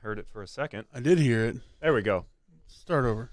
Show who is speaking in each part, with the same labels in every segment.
Speaker 1: heard it for a second.
Speaker 2: I did hear it.
Speaker 1: There we go.
Speaker 2: Start over.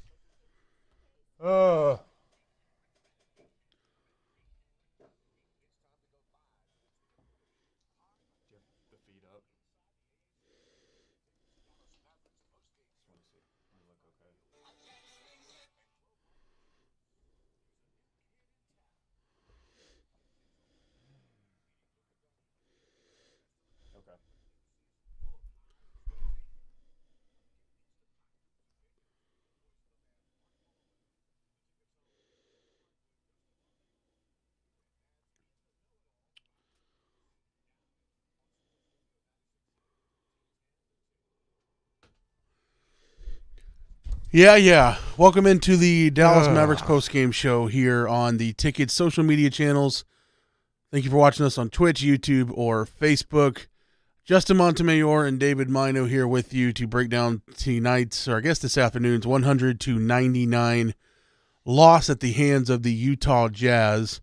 Speaker 2: Yeah. Welcome into the Dallas Mavericks postgame show here on the Ticket social media channels. Thank you for watching us on Twitch, YouTube, or Facebook. Justin Montemayor and David Mino here with you to break down tonight's, or I guess this afternoon's, 100-99 loss at the hands of the Utah Jazz.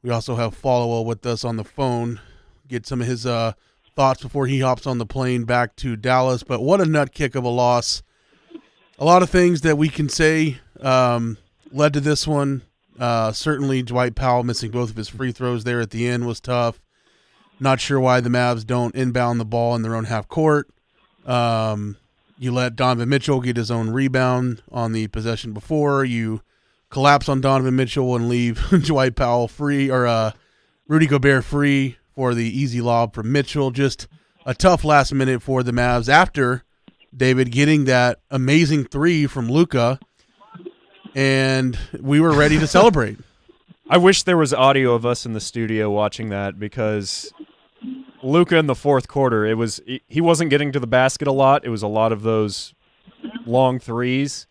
Speaker 2: We also have Follow with us on the phone. Get some of his thoughts before he hops on the plane back to Dallas. But what a nut kick of a loss. A lot of things that we can say led to this one. Certainly Dwight Powell missing both of his free throws there at the end was tough. Not sure why the Mavs don't inbound the ball in their own half court. You let Donovan Mitchell get his own rebound on the possession before. You collapse on Donovan Mitchell and leave Dwight Powell free, or Rudy Gobert free for the easy lob from Mitchell. Just a tough last minute for the Mavs after David getting that amazing three from Luka, and we were ready to celebrate.
Speaker 1: I wish there was audio of us in the studio watching that, because Luka in the fourth quarter, he wasn't getting to the basket a lot. It was a lot of those long threes.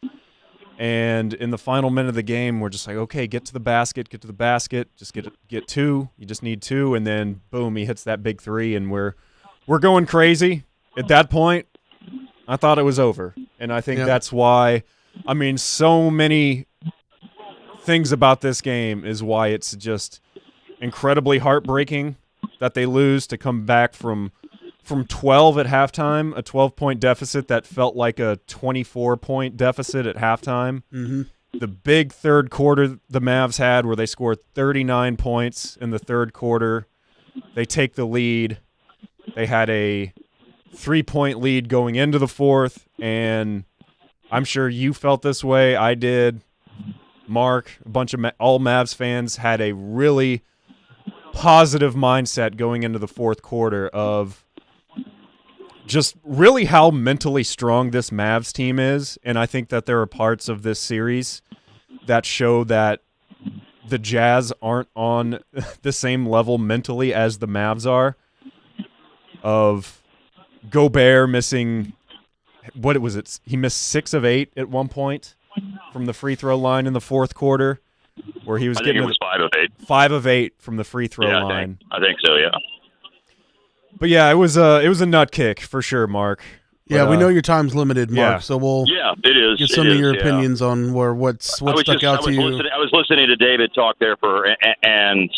Speaker 1: And in the final minute of the game, we're just like, okay, get to the basket, just get two. You just need two, and then boom, he hits that big three, and we're going crazy. At that point, I thought it was over. And I think that's why, so many things about this game is why it's just incredibly heartbreaking that they lose, to come back from 12 at halftime, a 12-point deficit that felt like a 24-point deficit at halftime.
Speaker 2: Mm-hmm.
Speaker 1: The big third quarter the Mavs had, where they scored 39 points in the third quarter. They take the lead. They had a 3-point lead going into the fourth, and I'm sure you felt this way. I did. Mark, a bunch of all Mavs fans had a really positive mindset going into the fourth quarter of just really how mentally strong this Mavs team is. And I think that there are parts of this series that show that the Jazz aren't on the same level mentally as the Mavs are. Of Gobert missing, what was it? He missed 6 of 8 at one point from the free throw line in the fourth quarter, where he was
Speaker 3: I think it was 5 of 8.
Speaker 1: 5 of 8 from the free throw line.
Speaker 3: I think so. Yeah.
Speaker 1: But yeah, it was a nut kick for sure, Mark.
Speaker 2: Yeah, we know your time's limited, Mark. So we'll
Speaker 3: it is.
Speaker 2: get some of your opinions on what stuck out to you.
Speaker 3: I was listening to David talk there and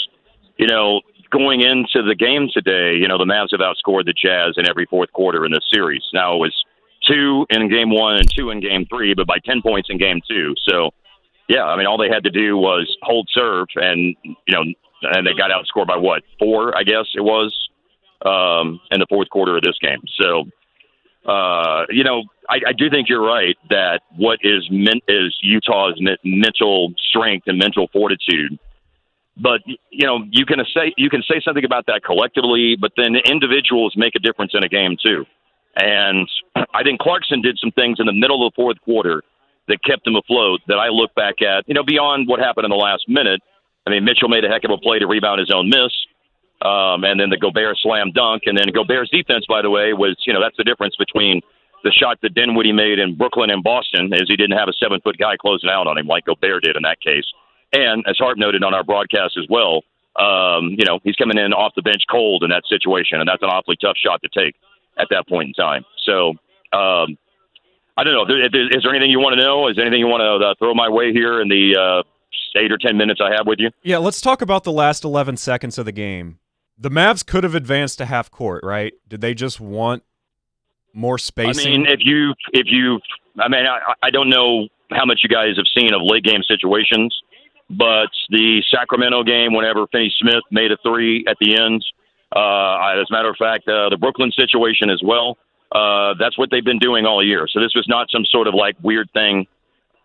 Speaker 3: going into the game today, the Mavs have outscored the Jazz in every fourth quarter in this series. Now it was 2 in game 1 and 2 in game 3, but by 10 points in game 2. So, yeah, all they had to do was hold serve, and and they got outscored by 4, I guess it was, in the fourth quarter of this game. So, I do think you're right that what is Utah's mental strength and mental fortitude. But you can say something about that collectively, but then individuals make a difference in a game too. And I think Clarkson did some things in the middle of the fourth quarter that kept him afloat. That I look back at, beyond what happened in the last minute. Mitchell made a heck of a play to rebound his own miss, and then the Gobert slam dunk, and then Gobert's defense, by the way, was that's the difference between the shot that Dinwiddie made in Brooklyn and Boston, is he didn't have a 7-foot guy closing out on him like Gobert did in that case. And as Hart noted on our broadcast as well, he's coming in off the bench cold in that situation, and that's an awfully tough shot to take at that point in time. So, I don't know. Is there anything you want to know? Is there anything you want to throw my way here in the 8 or 10 minutes I have with you?
Speaker 1: Yeah, let's talk about the last 11 seconds of the game. The Mavs could have advanced to half court, right? Did they just want more spacing?
Speaker 3: I mean, I don't know how much you guys have seen of late game situations, but the Sacramento game, whenever Finney-Smith made a three at the end, as a matter of fact, the Brooklyn situation as well, that's what they've been doing all year. So this was not some sort of like weird thing.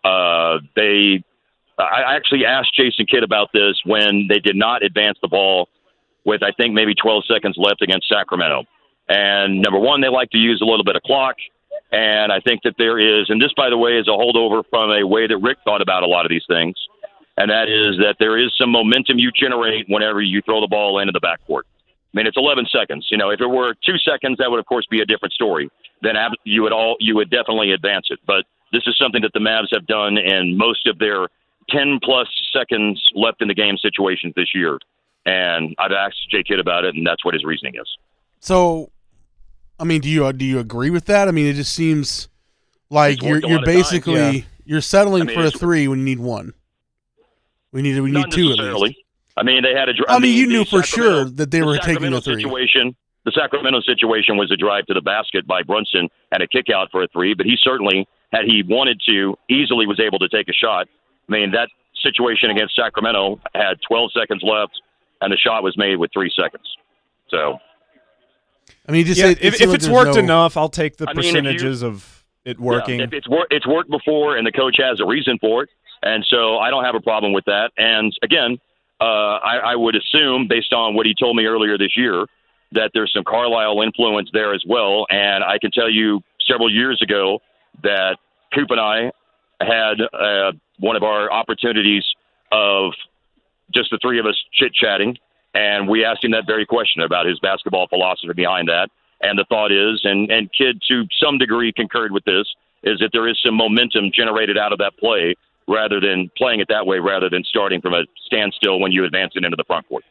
Speaker 3: I actually asked Jason Kidd about this when they did not advance the ball with, I think, maybe 12 seconds left against Sacramento. And number one, they like to use a little bit of clock. And I think that there is, and this, by the way, is a holdover from a way that Rick thought about a lot of these things. And that is that there is some momentum you generate whenever you throw the ball into the backcourt. I mean, it's 11 seconds. You know, if it were 2 seconds, that would, of course, be a different story. Then you would definitely advance it. But this is something that the Mavs have done in most of their 10-plus seconds left in the game situations this year. And I've asked Jay Kidd about it, and that's what his reasoning is.
Speaker 2: So, I mean, do you agree with that? I mean, it just seems like you're basically you're settling for a three when you need one. We need two at least.
Speaker 3: I mean, they had a.
Speaker 2: You knew for sure that they were taking a three.
Speaker 3: The Sacramento situation was a drive to the basket by Brunson and a kick out for a three, but he certainly, had he wanted to, easily was able to take a shot. I mean, that situation against Sacramento had 12 seconds left, and the shot was made with 3 seconds. So,
Speaker 2: I mean,
Speaker 1: if it's worked enough, I'll take the percentages of it working.
Speaker 3: Yeah, it's worked before, and the coach has a reason for it, and so I don't have a problem with that. And again, I would assume, based on what he told me earlier this year, that there's some Carlisle influence there as well. And I can tell you several years ago that Coop and I had one of our opportunities of just the three of us chit-chatting, and we asked him that very question about his basketball philosophy behind that. And the thought is, and Kidd to some degree concurred with this, is that there is some momentum generated out of that play rather than playing it that way, rather than starting from a standstill when you advance it into the front court.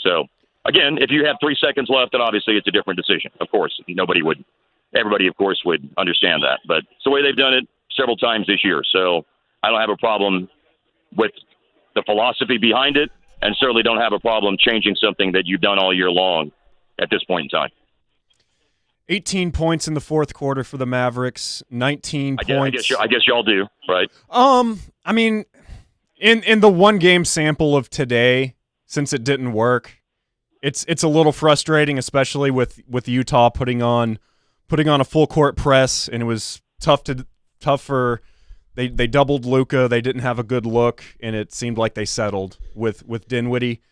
Speaker 3: So, again, if you have 3 seconds left, then obviously it's a different decision. Of course, everybody, of course, would understand that. But it's the way they've done it several times this year. So I don't have a problem with the philosophy behind it, and certainly don't have a problem changing something that you've done all year long at this point in time.
Speaker 1: 18 points in the fourth quarter for the Mavericks, 19 points.
Speaker 3: I guess y'all do, right?
Speaker 1: I mean, in the one game sample of today, since it didn't work, it's a little frustrating, especially with Utah putting on a full court press, and it was tough for they doubled Luka. They didn't have a good look, and it seemed like they settled with Dinwiddie.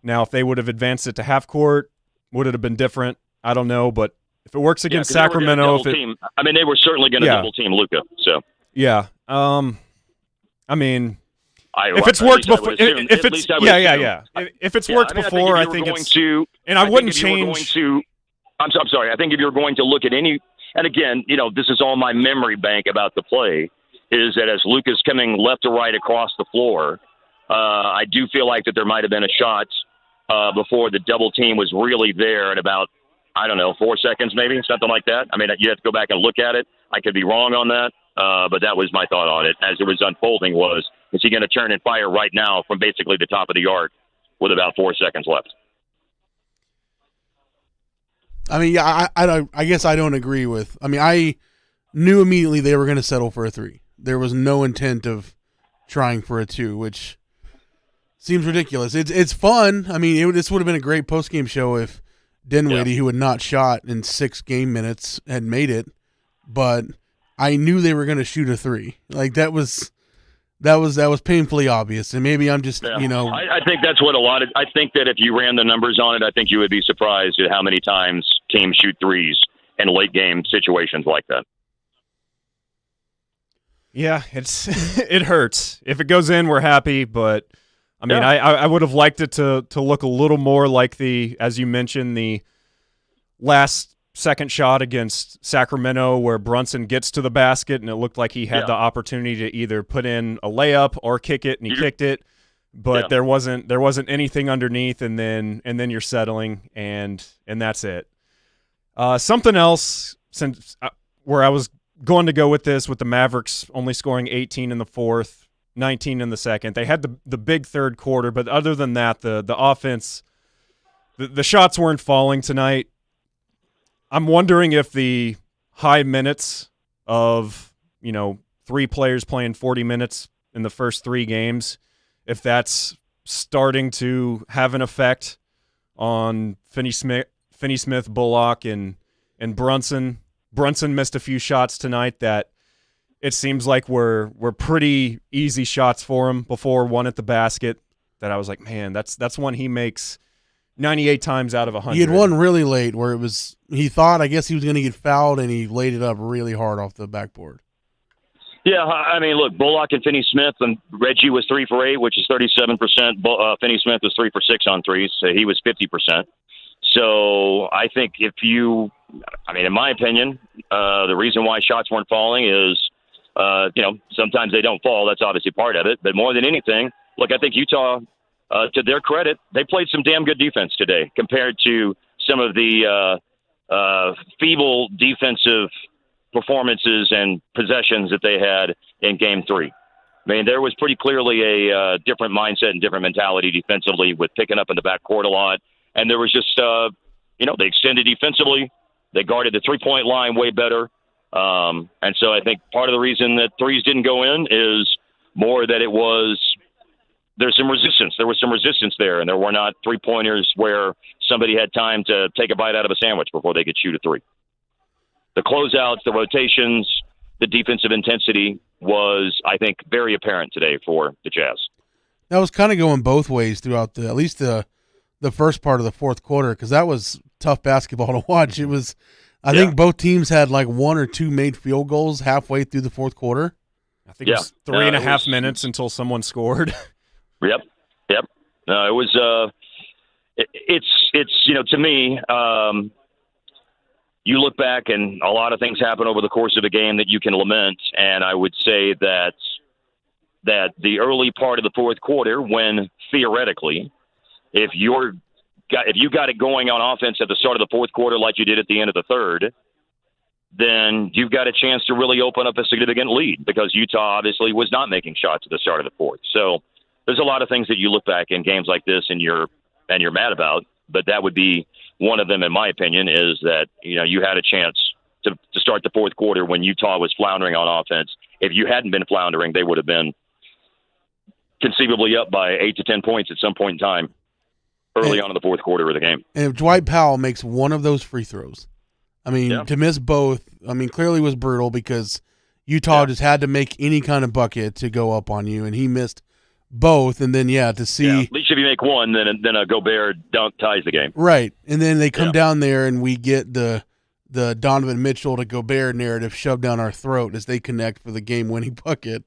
Speaker 1: Now, if they would have advanced it to half court, would it have been different? I don't know, but if it works against Sacramento,
Speaker 3: they were certainly going to double team Luka. So
Speaker 1: yeah, I mean, if it's worked before, if it's worked before, I think it's. And I wouldn't change.
Speaker 3: I'm sorry. I think if you're going to look at any, and again, this is all my memory bank about the play, is that as Luka's coming left to right across the floor, I do feel like that there might have been a shot before the double team was really there at about, 4 seconds maybe, something like that. I mean, you have to go back and look at it. I could be wrong on that, but that was my thought on it as it was unfolding was, is he going to turn and fire right now from basically the top of the arc with about 4 seconds left?
Speaker 2: I mean, yeah, I guess I don't agree with. I mean, I knew immediately they were going to settle for a three. There was no intent of trying for a two, which seems ridiculous. It's fun. I mean, this would have been a great post-game show if Dinwiddie, who had not shot in 6 game minutes, had made it. But I knew they were going to shoot a three. Like that was painfully obvious. And maybe I'm just,
Speaker 3: I think that's what I think that if you ran the numbers on it, I think you would be surprised at how many times teams shoot threes in late game situations like that.
Speaker 1: Yeah, it hurts. If it goes in, we're happy, but I mean, I would have liked it to look a little more like as you mentioned, the last second shot against Sacramento where Brunson gets to the basket and it looked like he had the opportunity to either put in a layup or kick it, and he kicked it, but there wasn't anything underneath, and then you're settling, and that's it. Something else, since where I was going to go with this, with the Mavericks only scoring 18 in the fourth, 19 in the second. They had the big third quarter, but other than that, the offense, the shots weren't falling tonight. I'm wondering if the high minutes of, 3 players playing 40 minutes in the first 3 games, if that's starting to have an effect on Finney-Smith, Bullock, and Brunson. Brunson missed a few shots tonight that it seems like were pretty easy shots for him before one at the basket that I was like, man, that's one he makes 98 times out of 100.
Speaker 2: He had one really late where he thought, I guess he was going to get fouled, and he laid it up really hard off the backboard.
Speaker 3: Yeah, I mean, look, Bullock and Finney-Smith, and Reggie was 3 for 8, which is 37%. Finney-Smith was 3 for 6 on threes, so he was 50%. So I think in my opinion, the reason why shots weren't falling is, sometimes they don't fall. That's obviously part of it. But more than anything, look, I think Utah, to their credit, they played some damn good defense today compared to some of the feeble defensive performances and possessions that they had in Game 3. I mean, there was pretty clearly a different mindset and different mentality defensively with picking up in the backcourt a lot. And there was just, they extended defensively. They guarded the three-point line way better. And so I think part of the reason that threes didn't go in is more that there's some resistance. There was some resistance there, and there were not three-pointers where somebody had time to take a bite out of a sandwich before they could shoot a three. The closeouts, the rotations, the defensive intensity was, I think, very apparent today for the Jazz.
Speaker 2: That was kind of going both ways throughout at least the first part of the fourth quarter, because that was tough basketball to watch. It was, I think both teams had like 1 or 2 made field goals halfway through the fourth quarter.
Speaker 1: I think it was 3.5 minutes until someone scored.
Speaker 3: Yep. No, it was. It's to me. You look back and a lot of things happen over the course of a game that you can lament, and I would say that the early part of the fourth quarter, when theoretically, if you got it going on offense at the start of the fourth quarter like you did at the end of the third, then you've got a chance to really open up a significant lead, because Utah obviously was not making shots at the start of the fourth. So there's a lot of things that you look back in games like this and you're mad about, but that would be one of them, in my opinion, is that you had a chance to start the fourth quarter when Utah was floundering on offense. If you hadn't been floundering, they would have been conceivably up by 8 to 10 points at some point in time early on in the fourth quarter of the game.
Speaker 2: And if Dwight Powell makes one of those free throws, to miss both, clearly was brutal, because Utah just had to make any kind of bucket to go up on you, and he missed both. And then, to see.
Speaker 3: Yeah, at least if you make one, then a Gobert dunk ties the game.
Speaker 2: Right. And then they come down there, and we get the Donovan Mitchell to Gobert narrative shoved down our throat as they connect for the game-winning bucket.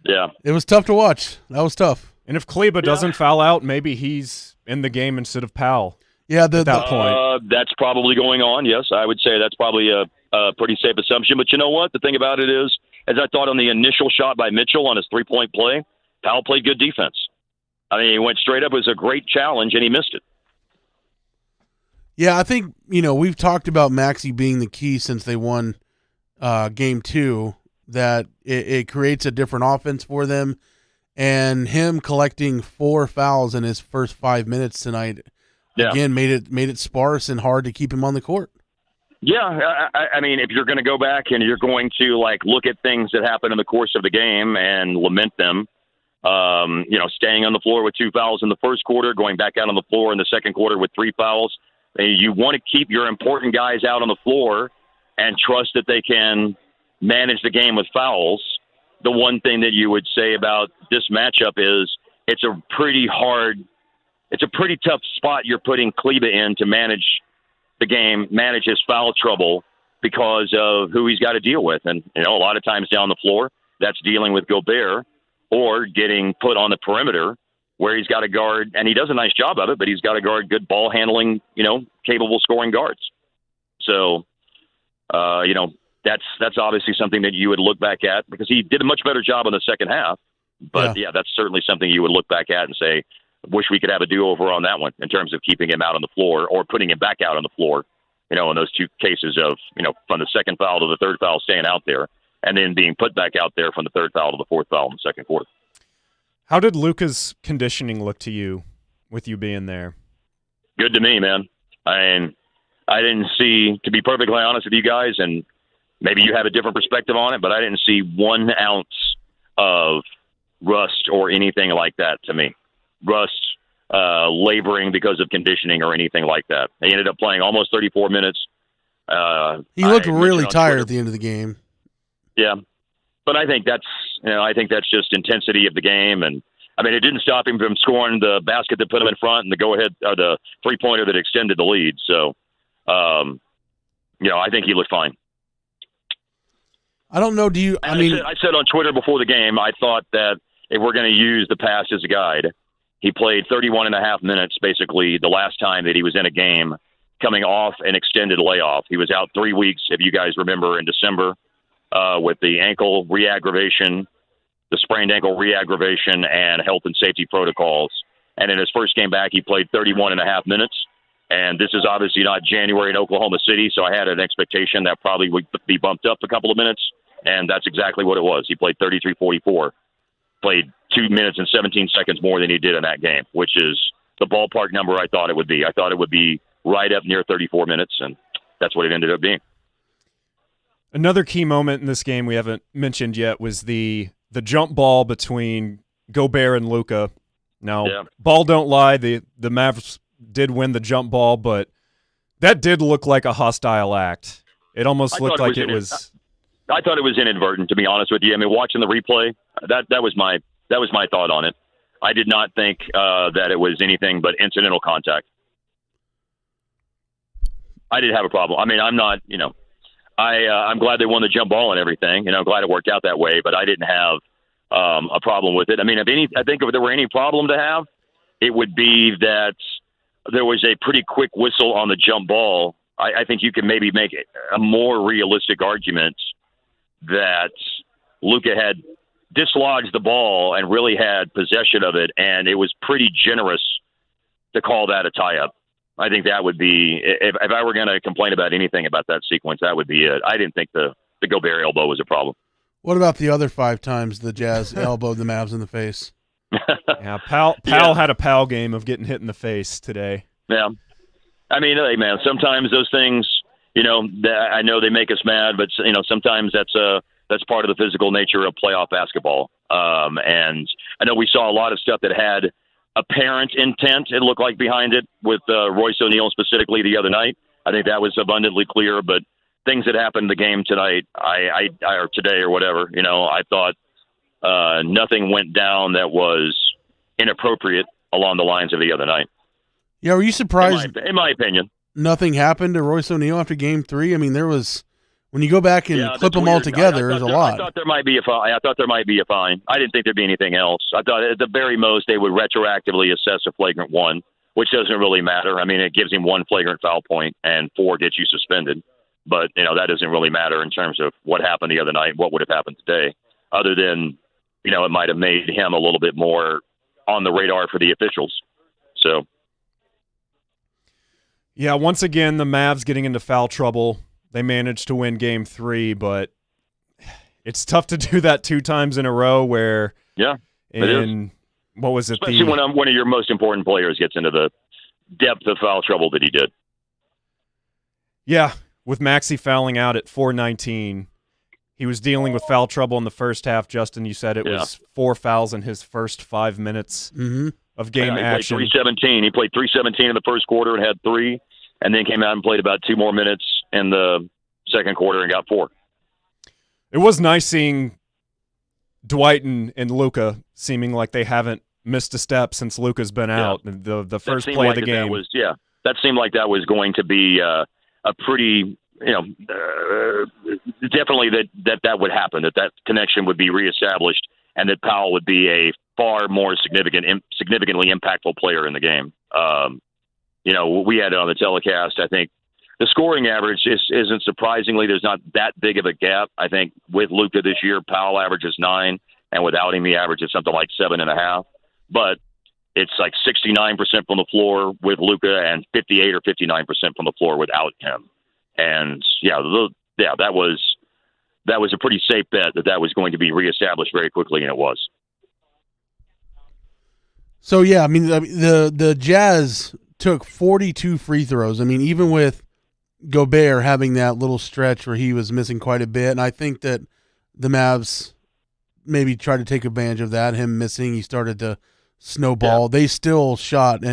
Speaker 3: Yeah.
Speaker 2: It was tough to watch. That was tough.
Speaker 1: And if Kleba doesn't foul out, maybe he's in the game instead of Powell.
Speaker 2: Yeah,
Speaker 1: at that point.
Speaker 3: That's probably going on, yes. I would say that's probably a pretty safe assumption. But you know what? The thing about it is, as I thought on the initial shot by Mitchell on his three-point play, Powell played good defense. He went straight up. It was a great challenge, and he missed it.
Speaker 2: Yeah, I think, we've talked about Maxey being the key since they won Game 2, that it creates a different offense for them. And him collecting 4 fouls in his first 5 minutes tonight, again, made it sparse and hard to keep him on the court.
Speaker 3: Yeah, if you're going to go back and you're going to look at things that happened in the course of the game and lament them, staying on the floor with 2 fouls in the first quarter, going back out on the floor in the second quarter with 3 fouls. You want to keep your important guys out on the floor and trust that they can manage the game with fouls. The one thing that you would say about this matchup is it's a pretty tough spot you're putting Kleba in to manage the game, manage his foul trouble, because of who he's got to deal with. And, a lot of times down the floor, that's dealing with Gobert or getting put on the perimeter where he's got to guard, and he does a nice job of it, but he's got to guard good ball handling, capable scoring guards. So, that's obviously something that you would look back at, because he did a much better job in the second half. But, that's certainly something you would look back at and say, wish we could have a do-over on that one in terms of keeping him out on the floor or putting him back out on the floor, in those 2 cases of, from the second foul to the third foul staying out there and then being put back out there from the third foul to the fourth foul in the second quarter.
Speaker 1: How did Luka's conditioning look to you with you being there?
Speaker 3: Good to me, man. I didn't see, to be perfectly honest with you guys, and maybe you have a different perspective on it, but I didn't see 1 ounce of rust or anything like that to me. Rust, laboring because of conditioning or anything like that. He ended up playing almost 34 minutes.
Speaker 2: He looked really tired at the end of the game.
Speaker 3: Yeah, but I think that's just intensity of the game, and I mean it didn't stop him from scoring the basket that put him in front and the go-ahead or the three-pointer that extended the lead. So, I think he looked fine.
Speaker 2: I don't know.
Speaker 3: I said on Twitter before the game, I thought that if we're going to use the past as a guide, he played 31 and a half minutes basically the last time that he was in a game coming off an extended layoff. He was out 3 weeks, if you guys remember, in December with the ankle re-aggravation, the sprained ankle re-aggravation, and health and safety protocols. And in his first game back, he played 31 and a half minutes. And this is obviously not January in Oklahoma City, so I had an expectation that probably would be bumped up a couple of minutes, and that's exactly what it was. He played 33-44, played 2 minutes and 17 seconds more than he did in that game, which is the ballpark number I thought it would be. I thought it would be right up near 34 minutes, and that's what it ended up being.
Speaker 1: Another key moment in this game we haven't mentioned yet was the jump ball between Gobert and Luka. Now, ball don't lie, the Mavs did win the jump ball, but that did look like a hostile act. It almost looked like it was.
Speaker 3: I thought it was inadvertent, to be honest with you. I mean, watching the replay, that was my thought on it. I did not think that it was anything but incidental contact. I didn't have a problem. I mean, I'm not, I'm glad they won the jump ball and everything. I'm glad it worked out that way, but I didn't have a problem with it. I mean, I think if there were any problem to have, it would be that there was a pretty quick whistle on the jump ball. I think you can maybe make a more realistic argument that Luka had dislodged the ball and really had possession of it, and it was pretty generous to call that a tie-up. I think that would be, if I were going to complain about anything about that sequence, that would be it. I didn't think the Gobert elbow was a problem.
Speaker 2: What about the other 5 times the Jazz elbowed the Mavs in the face?
Speaker 1: Yeah, Powell had a Powell game of getting hit in the face today.
Speaker 3: Yeah. I mean, hey, man, sometimes those things, I know they make us mad, but, sometimes that's part of the physical nature of playoff basketball. And I know we saw a lot of stuff that had apparent intent, it looked like, behind it with Royce O'Neal specifically the other night. I think that was abundantly clear, but things that happened in the game tonight, or today or whatever, I thought nothing went down that was inappropriate along the lines of the other night.
Speaker 2: Yeah, were you surprised?
Speaker 3: In my opinion,
Speaker 2: nothing happened to Royce O'Neal after Game 3. I mean, there was, when you go back and clip them all together, there's a lot.
Speaker 3: I thought there might be a fine. I didn't think there'd be anything else. I thought at the very most they would retroactively assess a flagrant 1, which doesn't really matter. I mean, it gives him 1 flagrant foul point and 4 gets you suspended. But that doesn't really matter in terms of what happened the other night. What would have happened today, other than it might have made him a little bit more on the radar for the officials. So.
Speaker 1: Yeah, once again, the Mavs getting into foul trouble. They managed to win Game 3, but it's tough to do that 2 times in a row where
Speaker 3: it is.
Speaker 1: What was it?
Speaker 3: Especially when one of your most important players gets into the depth of foul trouble that he did.
Speaker 1: Yeah, with Maxey fouling out at 4:19. He was dealing with foul trouble in the first half. Justin, you said it was 4 fouls in his first 5 minutes of game action.
Speaker 3: He played 3:17. He played 3:17 in the first quarter and had 3, and then came out and played about 2 more minutes in the second quarter and got 4.
Speaker 1: It was nice seeing Dwight and Luka seeming like they haven't missed a step since Luka's been out. The first play of the game.
Speaker 3: That seemed like that was going to be a pretty, definitely that would happen, that connection would be reestablished, and that Powell would be a far more significantly impactful player in the game. We had it on the telecast. I think the scoring average isn't surprisingly, there's not that big of a gap. I think with Luka this year, Powell averages 9, and without him, he averages something like 7.5. But it's like 69% from the floor with Luka and 58 or 59% from the floor without him. And that was a pretty safe bet that was going to be reestablished very quickly, and it was.
Speaker 2: So the Jazz took 42 free throws. I mean, even with Gobert having that little stretch where he was missing quite a bit, and I think that the Mavs maybe tried to take advantage of that. Him missing, he started to snowball.
Speaker 3: Yeah.
Speaker 2: They still shot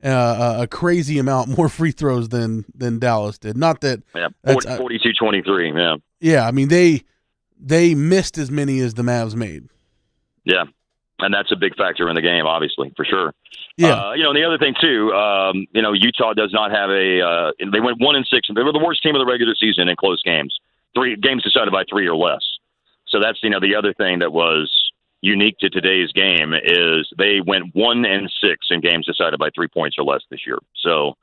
Speaker 2: a crazy amount more free throws than Dallas did. Not that
Speaker 3: 42-23. Yeah.
Speaker 2: Yeah, I mean they missed as many as the Mavs made.
Speaker 3: Yeah, and that's a big factor in the game, obviously, for sure.
Speaker 2: Yeah.
Speaker 3: And the other thing too, Utah does not have they went 1-6, and they were the worst team of the regular season in close games. 3 games decided by 3 or less. So that's the other thing that was unique to today's game is they went 1-6 in games decided by 3 points or less this year. So,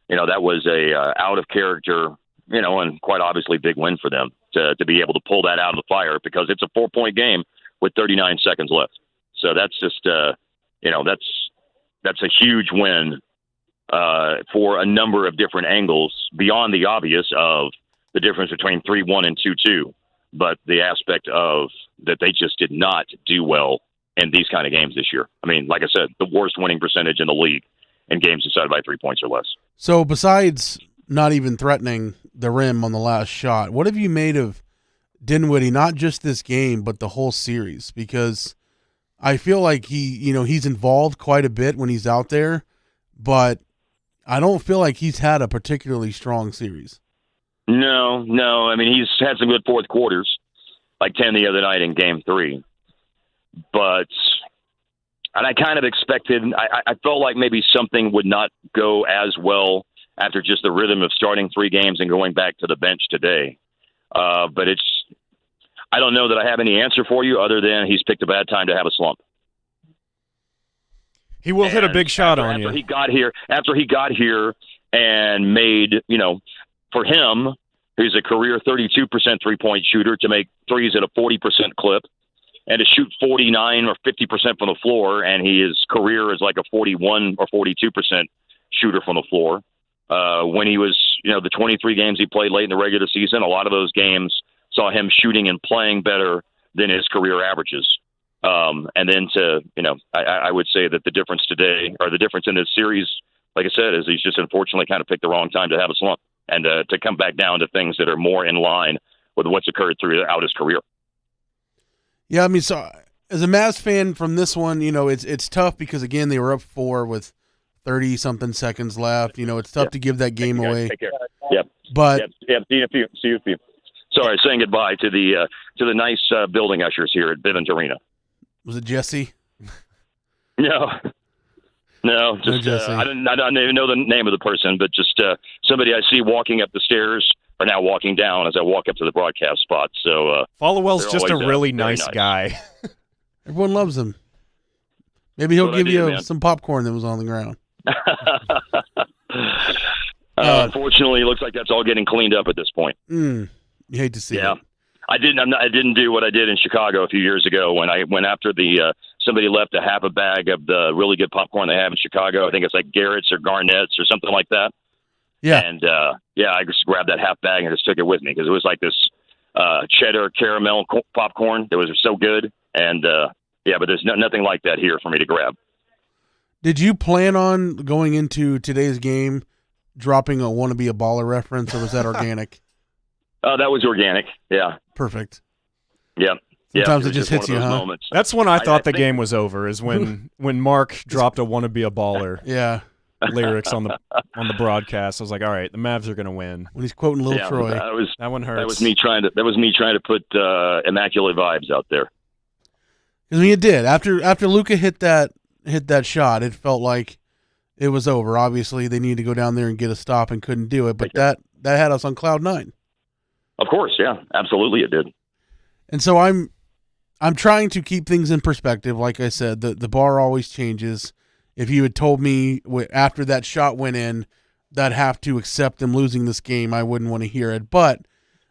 Speaker 3: that was a out of character, and quite obviously big win for them to be able to pull that out of the fire because it's a 4-point game with 39 seconds left. So that's just, that's a huge win for a number of different angles beyond the obvious of the difference between 3-1 and 2-2. But the aspect of that they just did not do well in these kind of games this year. I mean, like I said, the worst winning percentage in the league in games decided by 3 points or less.
Speaker 2: So besides not even threatening the rim on the last shot, what have you made of Dinwiddie, not just this game, but the whole series? Because I feel like he's involved quite a bit when he's out there, but I don't feel like he's had a particularly strong series.
Speaker 3: No. I mean, he's had some good fourth quarters, like 10 the other night in Game 3. And I kind of expected, I felt like maybe something would not go as well after just the rhythm of starting 3 games and going back to the bench today. But I don't know that I have any answer for you other than he's picked a bad time to have a slump.
Speaker 1: He will hit a big shot on you.
Speaker 3: After he got here and made, for him, who's a career 32% three-point shooter, to make threes at a 40% clip and to shoot 49 or 50% from the floor, and his career is like a 41 or 42% shooter from the floor. When he was, the 23 games he played late in the regular season, a lot of those games saw him shooting and playing better than his career averages. And then I would say that the difference today, or the difference in this series, like I said, is he's just unfortunately kind of picked the wrong time to have a slump and to come back down to things that are more in line with what's occurred throughout his career.
Speaker 2: Yeah, I mean, so as a Mavs fan from this one, it's tough because, again, they were up 4 with 30-something seconds left. It's tough to give that game away.
Speaker 3: Take care. Yep.
Speaker 2: But
Speaker 3: See you. Sorry, saying goodbye to the nice building ushers here at Vivint Arena.
Speaker 2: Was it Jesse?
Speaker 3: No, just I don't even know the name of the person, but just somebody I see walking up the stairs or now walking down as I walk up to the broadcast spot. So
Speaker 1: Followell's just a really nice guy.
Speaker 2: Everyone loves him. Maybe he'll give you some popcorn that was on the ground.
Speaker 3: Unfortunately, it looks like that's all getting cleaned up at this point.
Speaker 2: You hate to see it.
Speaker 3: I didn't do what I did in Chicago a few years ago when I went after somebody left a half a bag of the really good popcorn they have in Chicago. I think it's like Garrett's or Garnett's or something like that.
Speaker 2: Yeah.
Speaker 3: And I just grabbed that half bag and just took it with me because it was like this cheddar caramel popcorn that was so good. And but there's nothing like that here for me to grab.
Speaker 2: Did you plan on going into today's game dropping a "wanna be a baller" reference, or was that organic?
Speaker 3: That was organic. Yeah.
Speaker 2: Perfect.
Speaker 3: Yeah.
Speaker 2: Sometimes it just hits you, huh?
Speaker 3: Moments.
Speaker 1: That's when I thought the game was over. Is when Mark dropped a "wanna be a baller" lyrics on the broadcast. I was like, all right, the Mavs are gonna win.
Speaker 2: When he's quoting Lil Troy,
Speaker 1: that one hurts.
Speaker 3: That was me trying to put immaculate vibes out there.
Speaker 2: I mean, it did. After Luka hit that shot, it felt like it was over. Obviously, they needed to go down there and get a stop and couldn't do it. But that had us on cloud 9.
Speaker 3: Of course, yeah, absolutely, it did.
Speaker 2: And so I'm trying to keep things in perspective. Like I said, the bar always changes. If you had told me after that shot went in that I'd have to accept them losing this game, I wouldn't want to hear it. But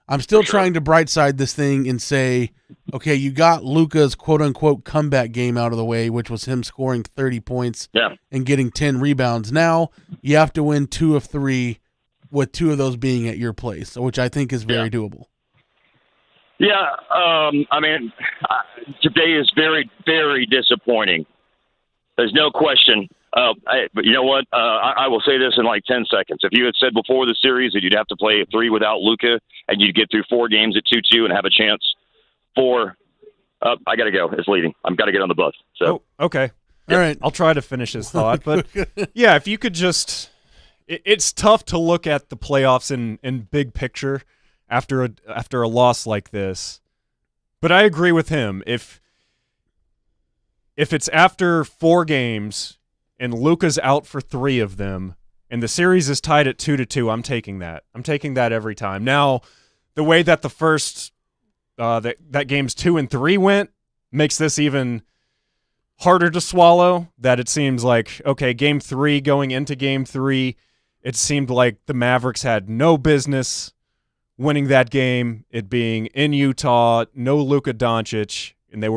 Speaker 2: I'm still trying to bright side this thing and say, okay, you got Luka's quote-unquote comeback game out of the way, which was him scoring 30 points and getting 10 rebounds. Now you have to win 2 of 3, with 2 of those being at your place, which I think is very doable.
Speaker 3: Yeah, I mean, today is very, very disappointing. There's no question But you know what? I will say this in like 10 seconds. If you had said before the series that you'd have to play 3 without Luka and you'd get through 4 games at 2-2 and have a chance for, I got to go. It's leaving. I've got to get on the bus. So
Speaker 1: okay.
Speaker 2: All right.
Speaker 1: I'll try to finish his thought. But, yeah, if you could just – it's tough to look at the playoffs in big picture after a loss like this. But I agree with him. If it's after 4 games – and Luka's out for 3 of them, and the series is tied at 2-2, I'm taking that. I'm taking that every time. Now, the way that the first that games 2 and 3 went makes this even harder to swallow. That it seems like, okay, game 3 going into game 3, it seemed like the Mavericks had no business winning that game. It being in Utah, no Luka Doncic, and they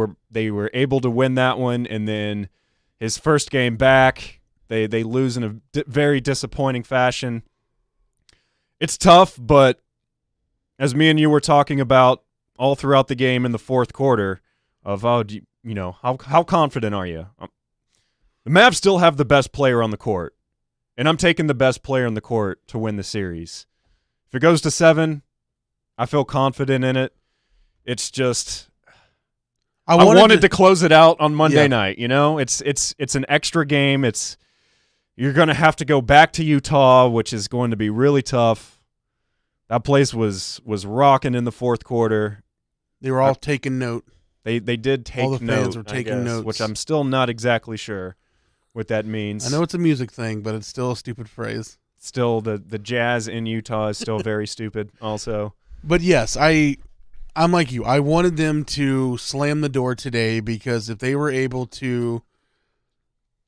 Speaker 1: were able to win that one, and then his first game back, they lose in a very disappointing fashion. It's tough, but as me and you were talking about all throughout the game in the fourth quarter, of how confident are you? The Mavs still have the best player on the court, and I'm taking the best player on the court to win the series. If it goes to 7, I feel confident in it. It's just I wanted to close it out on Monday night. You know, it's an extra game. You're going to have to go back to Utah, which is going to be really tough. That place was rocking in the fourth quarter.
Speaker 2: They were all taking note.
Speaker 1: They did take note.
Speaker 2: All the fans were taking notes,
Speaker 1: which I'm still not exactly sure what that means.
Speaker 2: I know it's a music thing, but it's still a stupid phrase.
Speaker 1: Still, the Jazz in Utah is still very stupid. Also,
Speaker 2: but yes, I'm like you. I wanted them to slam the door today because if they were able to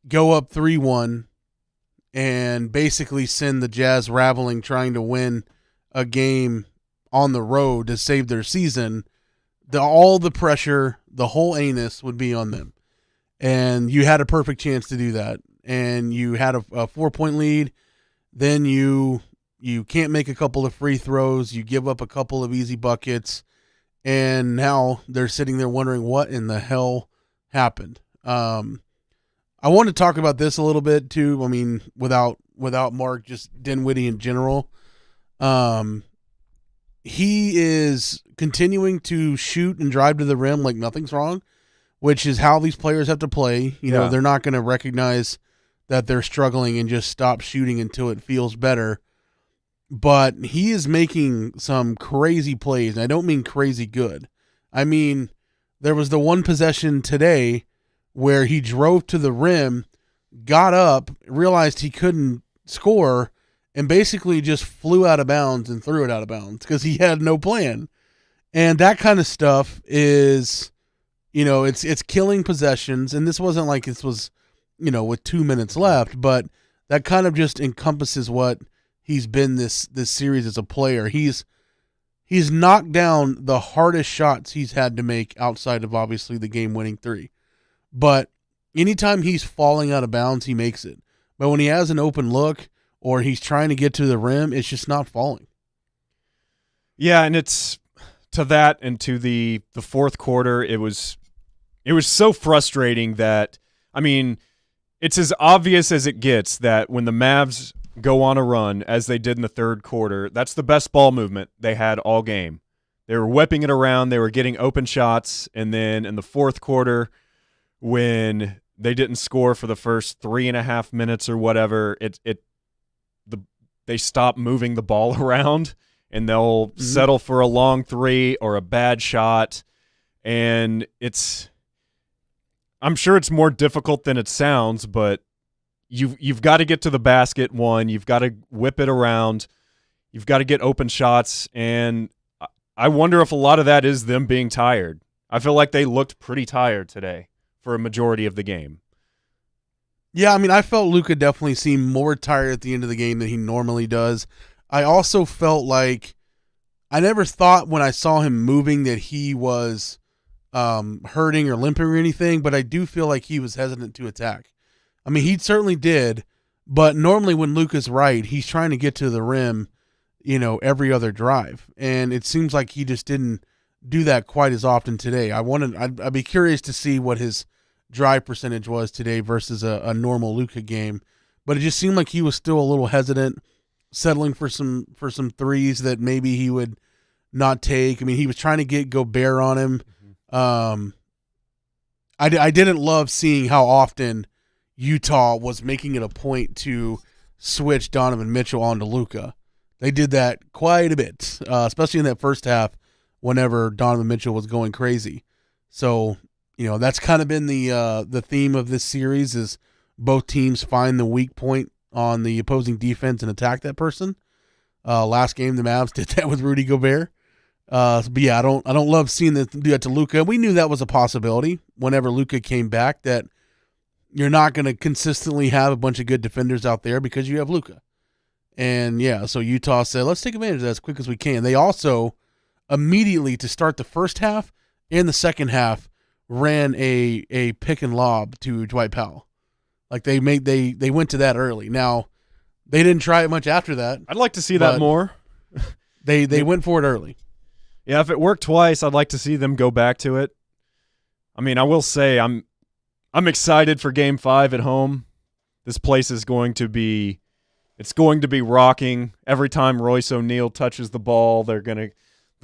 Speaker 2: go up 3-1 and basically send the Jazz raveling trying to win a game on the road to save their season, all the pressure, the whole anus would be on them. And you had a perfect chance to do that. And you had a 4-point lead. Then you can't make a couple of free throws. You give up a couple of easy buckets. And now they're sitting there wondering what in the hell happened. I want to talk about this a little bit too. I mean, without Mark, just Dinwiddie in general. He is continuing to shoot and drive to the rim like nothing's wrong, which is how these players have to play. You know, they're not going to recognize that they're struggling and just stop shooting until it feels better. But he is making some crazy plays. And I don't mean crazy good. I mean, there was the one possession today where he drove to the rim, got up, realized he couldn't score, and basically just flew out of bounds and threw it out of bounds because he had no plan. And that kind of stuff is, it's killing possessions. And this wasn't like this was, with 2 minutes left, but that kind of just encompasses what he's been this series as a player. He's knocked down the hardest shots he's had to make outside of obviously the game-winning 3. But anytime he's falling out of bounds, he makes it. But when he has an open look or he's trying to get to the rim, it's just not falling.
Speaker 1: Yeah, and it's to that and to the fourth quarter, it was so frustrating that, I mean, it's as obvious as it gets that when the Mavs go on a run, as they did in the third quarter, that's the best ball movement they had all game. They were whipping it around, they were getting open shots, and then in the fourth quarter, when they didn't score for the first 3.5 minutes or whatever, they stop moving the ball around, and they'll settle for a long 3 or a bad shot, and I'm sure it's more difficult than it sounds, but You've got to get to the basket, one. You've got to whip it around. You've got to get open shots. And I wonder if a lot of that is them being tired. I feel like they looked pretty tired today for a majority of the game.
Speaker 2: Yeah, I mean, I felt Luka definitely seemed more tired at the end of the game than he normally does. I also felt like I never thought when I saw him moving that he was hurting or limping or anything, but I do feel like he was hesitant to attack. I mean, he certainly did, but normally when Luka's right, he's trying to get to the rim, every other drive. And it seems like he just didn't do that quite as often today. I'd be curious to see what his drive percentage was today versus a normal Luka game. But it just seemed like he was still a little hesitant, settling for some threes that maybe he would not take. I mean, he was trying to get Gobert on him. I didn't love seeing how often Utah was making it a point to switch Donovan Mitchell onto Luka. They did that quite a bit, especially in that first half whenever Donovan Mitchell was going crazy. So, that's kind of been the theme of this series is both teams find the weak point on the opposing defense and attack that person. Last game, the Mavs did that with Rudy Gobert. But yeah, I don't love seeing them do that to Luka. We knew that was a possibility whenever Luka came back, that you're not going to consistently have a bunch of good defenders out there because you have Luka. And yeah, so Utah said, let's take advantage of that as quick as we can. They also immediately, to start the first half and the second half, ran a pick and lob to Dwight Powell. Like they went to that early. Now, they didn't try it much after that.
Speaker 1: I'd like to see that more.
Speaker 2: They went for it early.
Speaker 1: Yeah, if it worked twice, I'd like to see them go back to it. I mean, I will say I'm excited for Game 5 at home. This place is going to be rocking. Every time Royce O'Neal touches the ball, the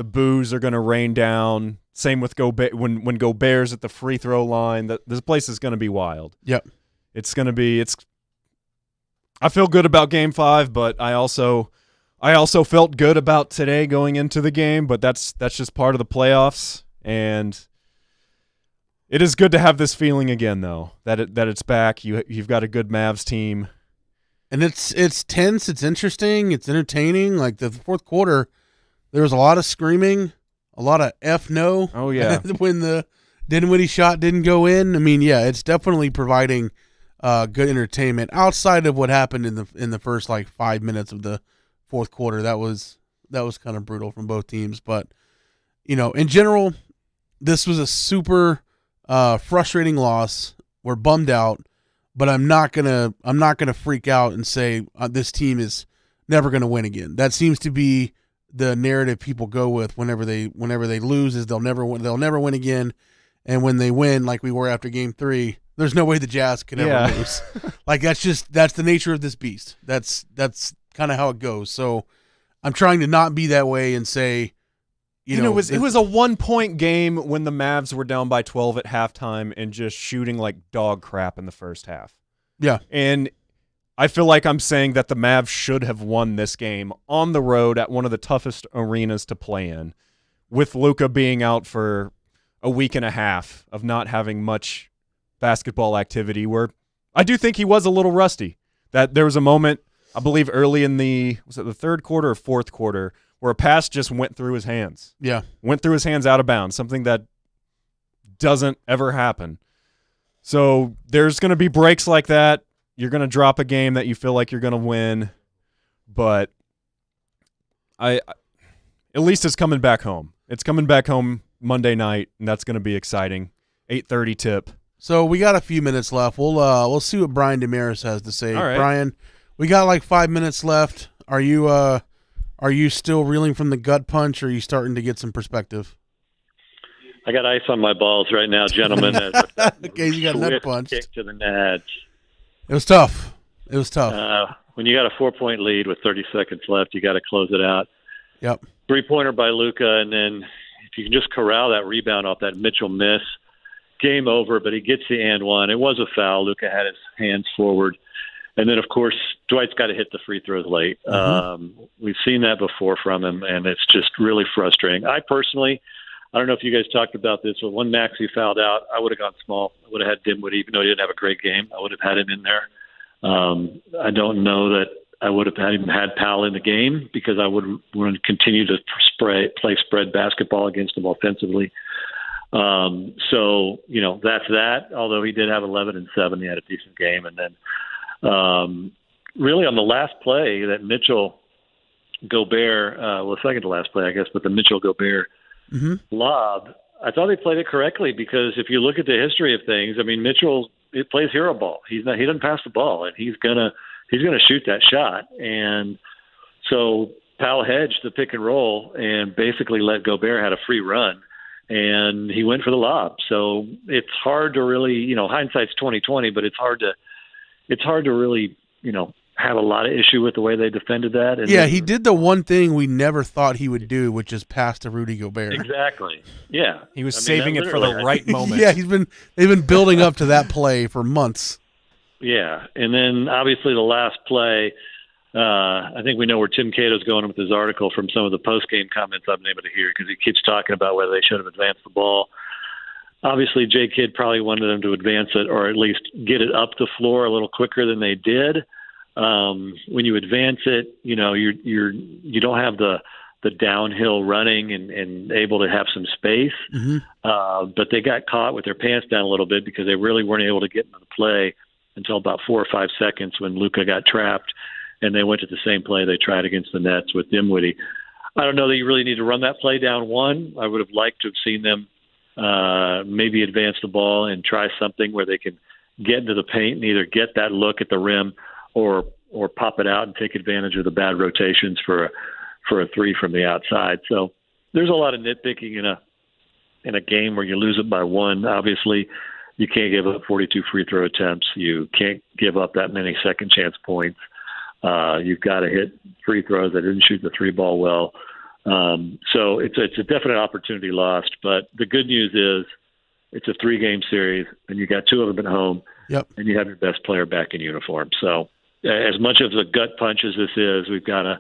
Speaker 1: boos are gonna rain down. Same with Gobert when Gobert's at the free throw line. This place is gonna be wild.
Speaker 2: Yep.
Speaker 1: I feel good about Game 5, but I also felt good about today going into the game, but that's just part of the playoffs, and it is good to have this feeling again, though, that it's back. You've got a good Mavs team,
Speaker 2: and it's tense. It's interesting. It's entertaining. Like the fourth quarter, there was a lot of screaming, a lot of F no.
Speaker 1: Oh yeah,
Speaker 2: when the Dinwiddie shot didn't go in. I mean, yeah, it's definitely providing good entertainment outside of what happened in the first 5 minutes of the fourth quarter. That was kind of brutal from both teams, but in general, this was a super frustrating loss. We're bummed out, but I'm not gonna freak out and say this team is never gonna win again. That seems to be the narrative people go with whenever they lose, is they'll never win again, and when they win, like we were after Game 3, there's no way the Jazz can ever lose. That's the nature of this beast. That's kind of how it goes. So I'm trying to not be that way and say, it
Speaker 1: was a 1-point game when the Mavs were down by 12 at halftime and just shooting like dog crap in the first half.
Speaker 2: Yeah.
Speaker 1: And I feel like I'm saying that the Mavs should have won this game on the road at one of the toughest arenas to play in, with Luka being out for a week and a half of not having much basketball activity, where I do think he was a little rusty. That there was a moment, I believe early in the third quarter or fourth quarter, where a pass just went through his hands.
Speaker 2: Yeah.
Speaker 1: Went through his hands out of bounds, something that doesn't ever happen. So there's going to be breaks like that. You're going to drop a game that you feel like you're going to win, but at least it's coming back home. It's coming back home Monday night, and that's going to be exciting. 8:30 tip.
Speaker 2: So we got a few minutes left. We'll see what Brian Damaris has to say.
Speaker 1: All right.
Speaker 2: Brian, we got 5 minutes left. Are you still reeling from the gut punch, or are you starting to get some perspective?
Speaker 4: I got ice on my balls right now, gentlemen.
Speaker 2: Okay, you got nut punched.
Speaker 4: Kick to the nads.
Speaker 2: It was tough.
Speaker 4: When you got a 4-point lead with 30 seconds left, you got to close it out.
Speaker 2: Yep.
Speaker 4: 3-pointer by Luka, and then if you can just corral that rebound off that Mitchell miss, game over. But he gets the and one. It was a foul. Luka had his hands forward. And then, of course, Dwight's got to hit the free throws late.
Speaker 2: Mm-hmm.
Speaker 4: We've seen that before from him, and it's just really frustrating. I don't know if you guys talked about this, but when Maxey fouled out, I would have gone small. I would have had Dinwiddie, even though he didn't have a great game. I would have had him in there. I don't know that I would have had Powell in the game, because I would want to continue to play spread basketball against him offensively. So, that's that. Although he did have 11 and 7, he had a decent game. And then really on the last play that Mitchell-Gobert, second to last play, I guess, but the Mitchell-Gobert lob, I thought they played it correctly, because if you look at the history of things, I mean, Mitchell, it plays hero ball. He doesn't pass the ball, and he's gonna shoot that shot. And so Powell hedged the pick and roll and basically let Gobert had a free run. and he went for the lob. So it's hard to really, hindsight's 20/20, but it's hard to really, have a lot of issue with the way they defended that. And
Speaker 2: he did the one thing we never thought he would do, which is pass to Rudy Gobert.
Speaker 4: Exactly. Yeah.
Speaker 1: He was saving it for the right moment.
Speaker 2: Yeah, they've been building up to that play for months.
Speaker 4: Yeah, and then obviously the last play, I think we know where Tim Cato's going with his article from some of the post-game comments I've been able to hear, because he keeps talking about whether they should have advanced the ball. Obviously, Jay Kidd probably wanted them to advance it, or at least get it up the floor a little quicker than they did. When you advance it, you don't have the downhill running and able to have some space.
Speaker 2: Mm-hmm.
Speaker 4: But they got caught with their pants down a little bit because they really weren't able to get into the play until about 4 or 5 seconds when Luka got trapped, and they went to the same play they tried against the Nets with Dinwiddie. I don't know that you really need to run that play down one. I would have liked to have seen them maybe advance the ball and try something where they can get into the paint and either get that look at the rim or pop it out and take advantage of the bad rotations for a three from the outside. So there's a lot of nitpicking in a game where you lose it by one. Obviously, you can't give up 42 free throw attempts. You can't give up that many second chance points. You've got to hit free throws. They didn't shoot the three ball well. So it's a definite opportunity lost. But the good news is it's a 3-game series, and you got 2 of them at home.
Speaker 2: Yep.
Speaker 4: And you have your best player back in uniform. So as much of a gut punch as this is, we've got to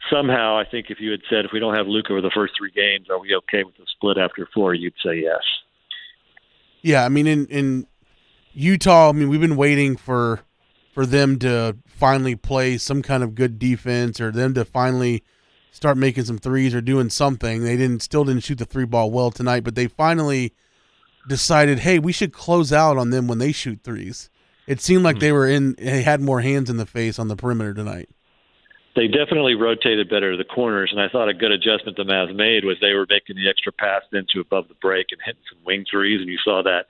Speaker 4: somehow, I think if you had said, if we don't have Luka for the first 3 games, are we okay with the split after 4? You'd say yes.
Speaker 2: Yeah, I mean, in Utah, we've been waiting for them to finally play some kind of good defense, or them to finally start making some threes or doing something. They still didn't shoot the 3-ball well tonight, but they finally decided, hey, we should close out on them when they shoot threes. It seemed like they had more hands in the face on the perimeter tonight.
Speaker 4: They definitely rotated better to the corners, and I thought a good adjustment the Mavs made was they were making the extra pass into above the break and hitting some wing threes, and you saw that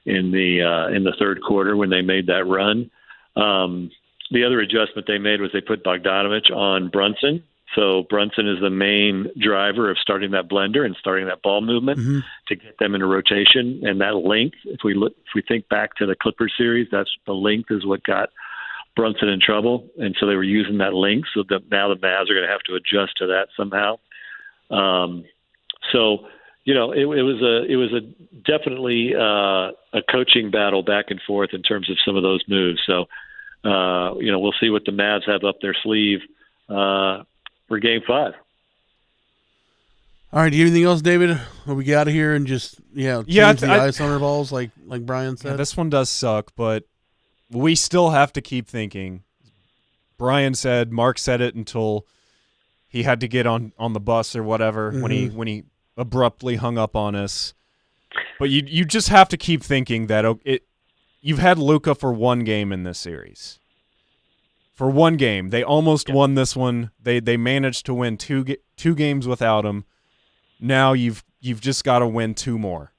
Speaker 4: in the third quarter when they made that run. The other adjustment they made was they put Bogdanovich on Brunson. So Brunson is the main driver of starting that blender and starting that ball movement to get them into rotation. And that length, if we think back to the Clippers series, that's the length is what got Brunson in trouble. And so they were using that length. So that now the Mavs are going to have to adjust to that somehow. It was definitely a coaching battle back and forth in terms of some of those moves. So, we'll see what the Mavs have up their sleeve for Game 5.
Speaker 2: All right, do you have anything else, David? Or we get out of here and just change the ice on our balls, like Brian said?
Speaker 1: Yeah, this one does suck, but we still have to keep thinking. Brian said, Mark said it until he had to get on the bus or whatever when he abruptly hung up on us. But you just have to keep thinking that you've had Luka for 1 game in this series. For 1 game. They almost won this one. They managed to win 2 games without him. Now you've just got to win 2 more.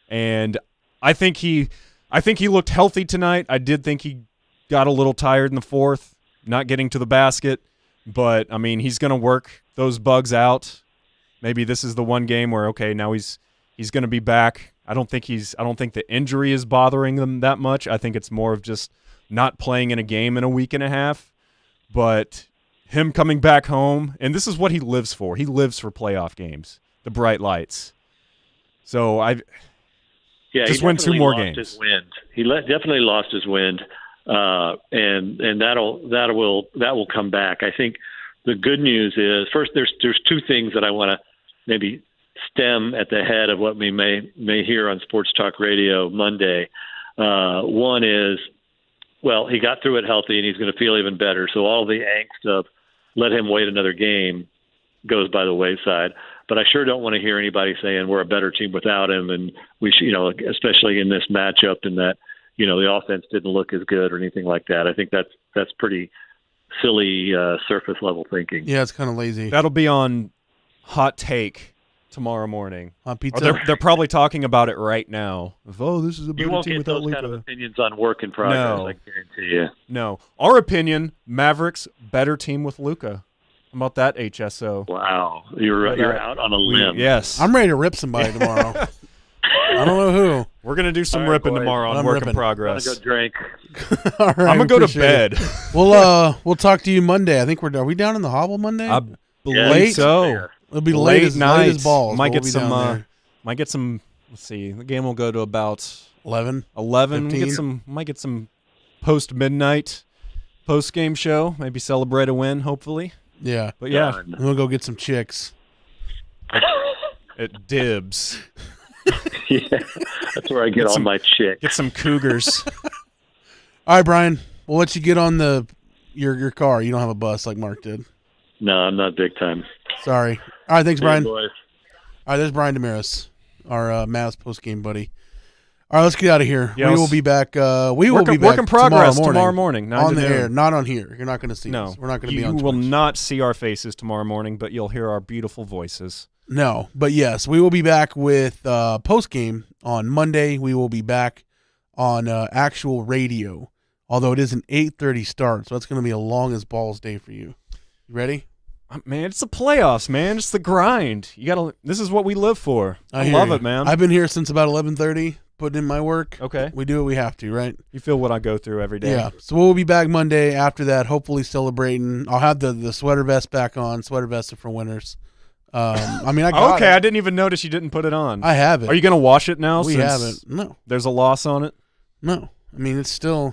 Speaker 1: And I think he looked healthy tonight. I did think he got a little tired in the fourth, not getting to the basket. But he's going to work those bugs out. Maybe this is the 1 game where now he's going to be back. I don't think the injury is bothering them that much. I think it's more of just not playing in a game in a week and a half. But him coming back home, and this is what he lives for. He lives for playoff games, the bright lights. So just win 2 more games.
Speaker 4: His wind. He definitely lost his wind, and that will come back. I think the good news is, first, there's 2 things that I want to maybe stem at the head of what we may hear on Sports Talk Radio Monday. One is, he got through it healthy and he's going to feel even better. So all the angst of let him wait another game goes by the wayside. But I sure don't want to hear anybody saying we're a better team without him, and we should, especially in this matchup, and that the offense didn't look as good or anything like that. I think that's pretty silly surface level thinking.
Speaker 2: Yeah, it's kind of lazy.
Speaker 1: That'll be on Hot Take tomorrow morning.
Speaker 2: On pizza.
Speaker 1: They're probably talking about it right now. This is a better team without Luka.
Speaker 4: You won't get those kind of opinions on work in progress, I guarantee you.
Speaker 1: No. Our opinion, Mavericks, better team with Luka. How about that, HSO?
Speaker 4: Wow, you're out on a limb.
Speaker 1: Yes.
Speaker 2: I'm ready to rip somebody tomorrow. I don't know who.
Speaker 1: We're going to do some
Speaker 4: All right,
Speaker 1: ripping
Speaker 4: boys.
Speaker 1: tomorrow on
Speaker 2: I'm
Speaker 1: Work
Speaker 2: ripping.
Speaker 1: in
Speaker 4: I'm
Speaker 1: Progress.
Speaker 4: gonna go drink.
Speaker 2: All right,
Speaker 1: I'm going to go to
Speaker 2: appreciate it.
Speaker 1: bed.
Speaker 2: We'll talk to you Monday. I think are we down in the hobble Monday?
Speaker 1: I believe
Speaker 2: Late?
Speaker 1: so.
Speaker 2: It'll be
Speaker 1: Late
Speaker 2: late
Speaker 1: night.
Speaker 2: as balls.
Speaker 1: Might
Speaker 2: but
Speaker 1: get
Speaker 2: we'll be
Speaker 1: some.
Speaker 2: down there.
Speaker 1: Might get some. Let's see. The game will go to about
Speaker 2: 11.
Speaker 1: 11. We
Speaker 2: 15.
Speaker 1: might get some post midnight post game show. Maybe celebrate a win. Hopefully.
Speaker 2: Yeah.
Speaker 1: But yeah,
Speaker 4: Done.
Speaker 2: And we'll go get some chicks.
Speaker 1: it dibs.
Speaker 4: Yeah, that's where I get all
Speaker 1: some-
Speaker 4: my chicks.
Speaker 1: Get some cougars.
Speaker 2: All right, Brian. We'll let you get on your car. You don't have a bus like Mark did.
Speaker 4: No, I'm not big time.
Speaker 2: Sorry. All right, thanks, Brian.
Speaker 4: Hey,
Speaker 2: All
Speaker 4: boys.
Speaker 2: right, there's Brian Damaris, our Mavs post-game buddy. All right, let's get out of here.
Speaker 1: Yeah,
Speaker 2: we
Speaker 1: let's-
Speaker 2: will be back. We will be back
Speaker 1: Work in progress
Speaker 2: tomorrow morning.
Speaker 1: 9
Speaker 2: On
Speaker 1: to
Speaker 2: the
Speaker 1: noon.
Speaker 2: air, not on here. You're not going to see
Speaker 1: No,
Speaker 2: us. We're not going to be
Speaker 1: you
Speaker 2: on
Speaker 1: will
Speaker 2: Twitch.
Speaker 1: not see our faces tomorrow morning, but you'll hear our beautiful voices.
Speaker 2: No, but yes, we will be back with post-game on Monday. We will be back on actual radio, although it is an 8:30 start, so that's going to be a long as balls day for you. You ready?
Speaker 1: Man, it's the playoffs, man. It's the grind. You gotta. This is what we live for. I
Speaker 2: hear
Speaker 1: love
Speaker 2: you.
Speaker 1: it, man.
Speaker 2: I've been here since about 11:30, putting in my work.
Speaker 1: Okay.
Speaker 2: We do what we have to, right?
Speaker 1: You feel what I go through every day.
Speaker 2: Yeah. So we'll be back Monday after that, hopefully celebrating. I'll have the sweater vest back on. Sweater vests are for winners. I mean, I got
Speaker 1: Okay,
Speaker 2: it.
Speaker 1: I didn't even notice you didn't put it on.
Speaker 2: I have it.
Speaker 1: Are you gonna wash it now?
Speaker 2: We
Speaker 1: since
Speaker 2: haven't. No.
Speaker 1: There's a loss on it.
Speaker 2: No. I mean, it's still.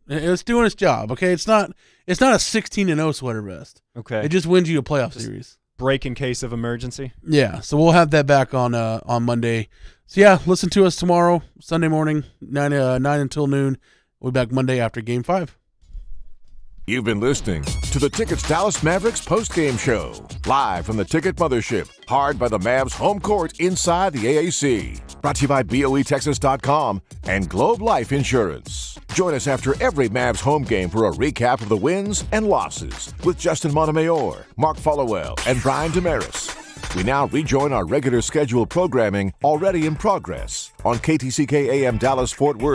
Speaker 2: It's doing its job. Okay. It's not a 16-0 sweater vest.
Speaker 1: Okay.
Speaker 2: It just wins you a playoff series.
Speaker 1: Break in case of emergency.
Speaker 2: Yeah, so we'll have that back on Monday. So yeah, listen to us tomorrow, Sunday morning, 9 until noon. We'll be back Monday after Game 5.
Speaker 5: You've been listening to the Ticket's Dallas Mavericks postgame show, live from the Ticket Mothership, powered by the Mavs home court inside the AAC. Brought to you by BOETexas.com and Globe Life Insurance. Join us after every Mavs home game for a recap of the wins and losses with Justin Montemayor, Mark Followell, and Brian Damaris. We now rejoin our regular scheduled programming already in progress on KTCK AM Dallas Fort Worth.